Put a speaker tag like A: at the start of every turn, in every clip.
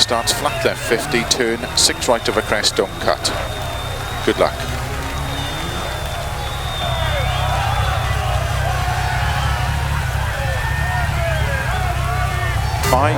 A: starts flat left 50, turn 6 right of a crest, don't cut. Good luck. 5,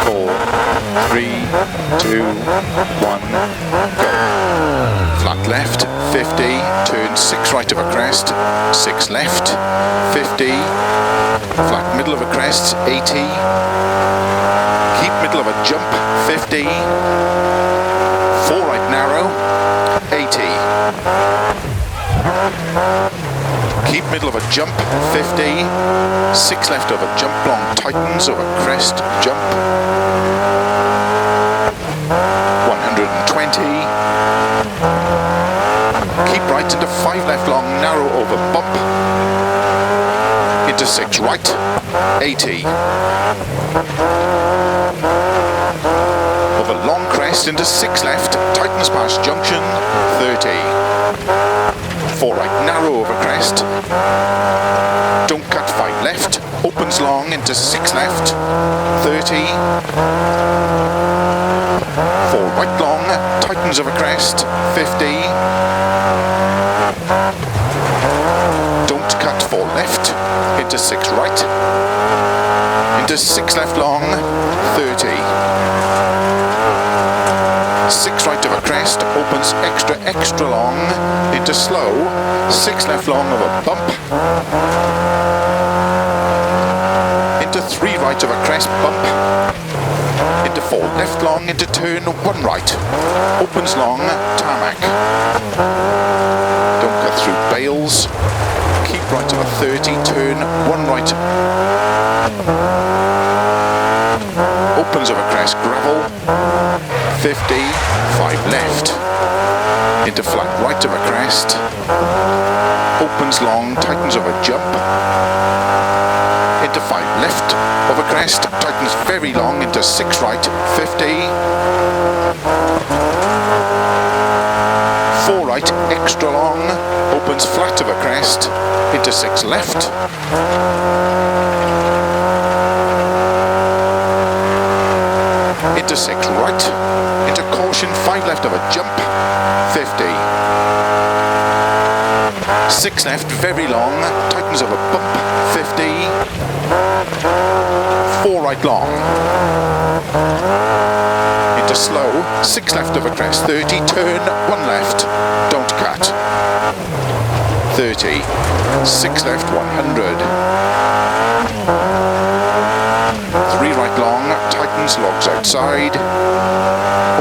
A: 4, 3, 2, 1, go. Flat left, 50, turn 6 right of a crest, 6 left, 50, flat middle of a crest, 80, keep middle of a jump, 50, 4 right narrow, 80. Keep middle of a jump, 50, 6 left over jump long, tightens over crest, jump, 120, keep right into 5 left long, narrow over bump, into 6 right, 80, over long crest into 6 left, tightens past junction, 30, 4 right narrow over crest, don't cut 5 left, opens long into 6 left, 30, 4 right long, tightens over crest, 50, don't cut 4 left, into 6 right, into 6 left long, 30, 6 right of a crest, opens extra long, into slow, 6 left long of a bump, into 3 right of a crest, bump, into 4 left long, into turn 1 right, opens long, tarmac, don't cut through bales, keep right of a 30, turn 1 right, opens of a crest, gravel, 50, 5 left, into flat right of a crest, opens long, tightens of a jump, into 5 left of a crest, tightens very long, into 6 right, 50, 4 right, extra long, opens flat of a crest, into 6 left, into 6 right, into caution, 5 left of a jump, 50, 6 left, very long, tightens of a bump, 50, 4 right long, into slow, 6 left of a crest, 30, turn 1 left, don't cut, 30, 6 left, 100, 3 right long, tightens, logs outside,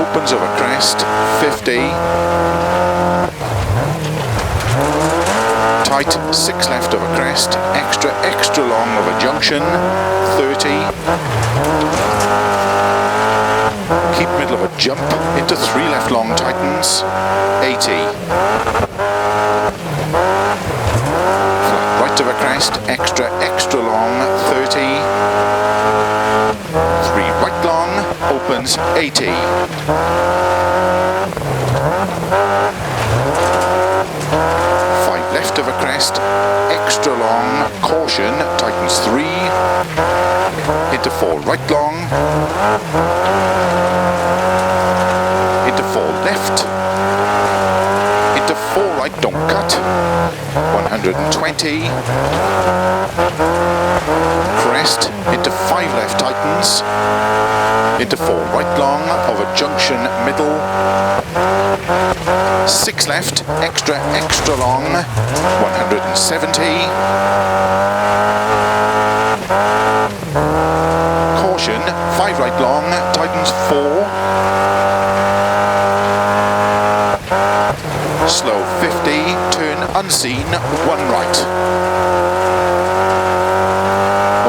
A: opens over crest, 50, tight, 6 left of a crest, extra long of a junction, 30, keep middle of a jump, into 3 left long, tightens, 80, flat right of a crest, extra long, 30, 3 right long, opens, 80, 5 left of a crest, extra long, caution, tightens 3, into 4 right long, into 4 left, into 4 right, don't cut, 120, crest, into 5 left, tightens, into 4 right long, of a junction, middle, 6 left, extra long, 170, caution, 5 right long, tightens 4, slow 50, turn unseen, 1 right,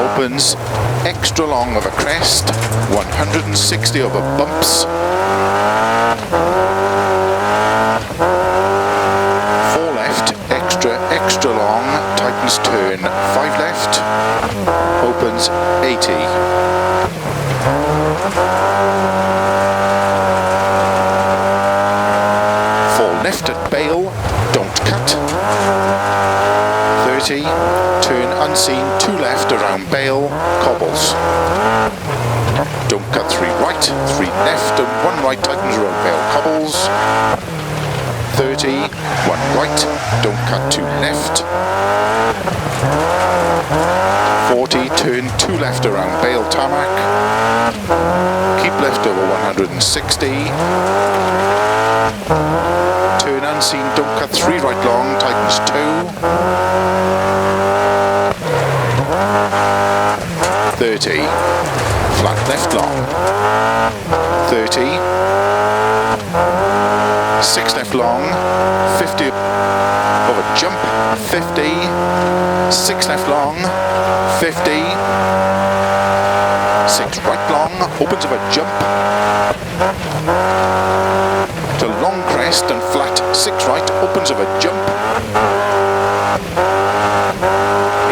A: opens, extra long of a crest, 160 over bumps, 4 left, extra long, tightens turn, 5 left, opens, 80, 4 left at bail, don't cut, 30, turn unseen, 2 left around bail, cobbles. don't cut 3 right, 3 left and 1 right, tightens around Vale cobbles. 30, 1 right, don't cut 2 left. 40, turn 2 left around Vale tarmac. Keep left over 160. Turn unseen, don't cut 3 right long, tightens 2. 30, flat left long. 30, 6 left long, 50 over jump, 50, 6 left long, 50, 6 right long, opens over jump, to long crest and flat, 6 right, opens over jump,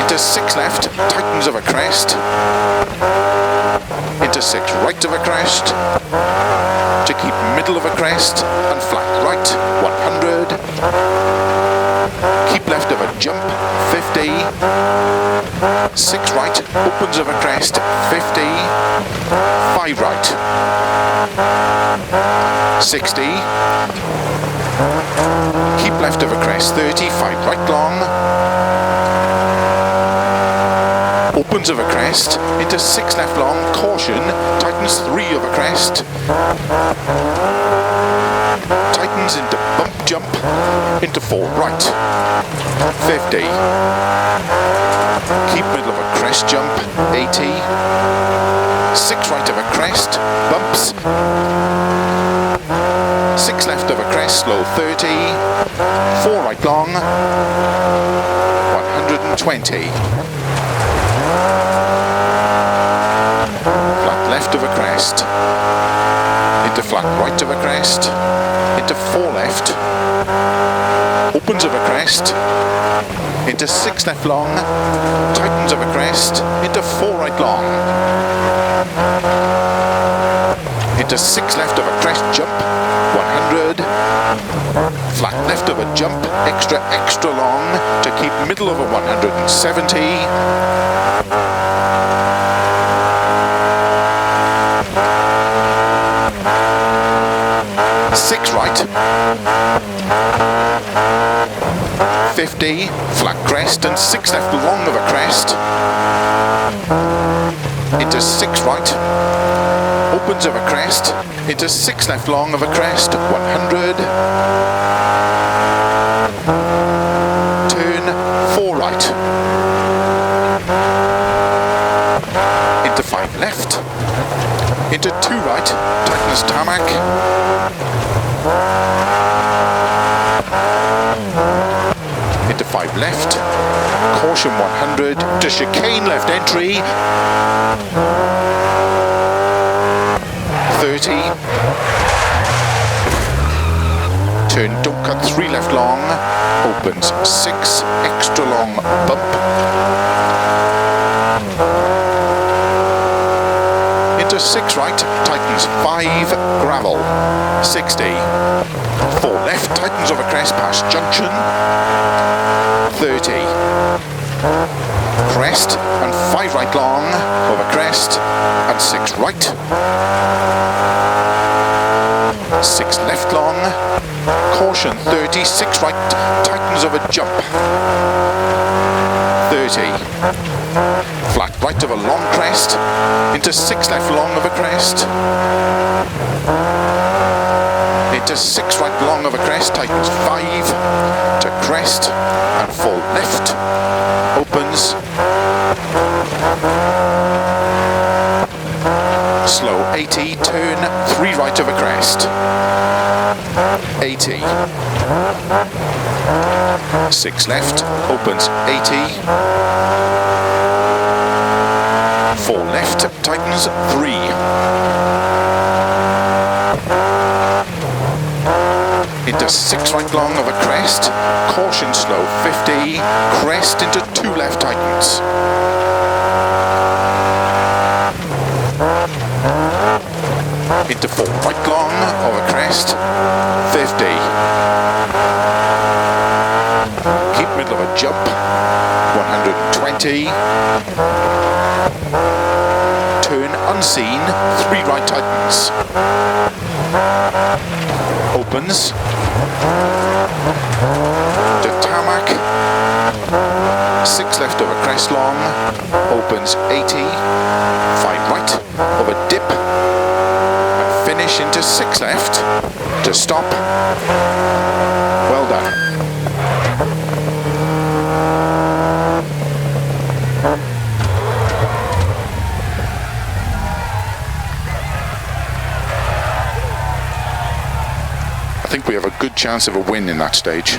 A: into 6 left, tightens over crest, into 6 right of a crest, to keep middle of a crest, and flat right, 100, keep left of a jump, 50, 6 right, opens of a crest, 50, 5 right, 60, keep left of a crest, 30, 5 right long, opens of a crest, into 6 left long, caution, tightens 3 of a crest, tightens into bump jump, into 4 right, 50, keep middle of a crest jump, 80, 6 right of a crest, bumps, 6 left of a crest, slow 30, 4 right long, 120. Flat left of a crest, into flat right of a crest, into 4 left, opens of a crest, into 6 left long, tightens of a crest, into 4 right long, into 6 left of a crest jump, 100, flat left of a jump, extra long, to keep middle of a 170, 6 right, 50, flat crest and 6 left long of a crest, into 6 right, opens of a crest, into 6 left long of a crest, 100, turn 4 right, into 5 left, into 2 right, tightens tarmac, into 5 left, caution 100, to chicane left entry, 30, turn don't cut 3 left long, opens 6, extra long bump, into 6 right, tightens 5, gravel, 60, 4 left, tightens over crest past junction, 30, crest and 5 right long, over crest, and 6 right, 6 left long, caution 30, 6 right, tightens over jump, 30, flat right of a long crest, into 6 left long of a crest, into 6 right long of a crest, tightens 5, to crest, and 4 left, opens, slow 80, turn 3 right of a crest, 80, 6 left, opens 80, 4 left, tightens 3, into 6 right long of a crest, caution slow 50, crest into 2 left tightens, into 4 right long of a crest, 50, keep middle of a jump, 120, turn unseen, 3 right tightens, opens, to tarmac, 6 left over crest long, opens 80, 5 right, over dip, and finish into 6 left, to stop, well done. I think we have a good chance of a win in that stage.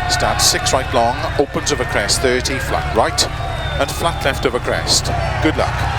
A: Start 6 right long, opens over crest 30, flat right, and flat left over crest. Good luck.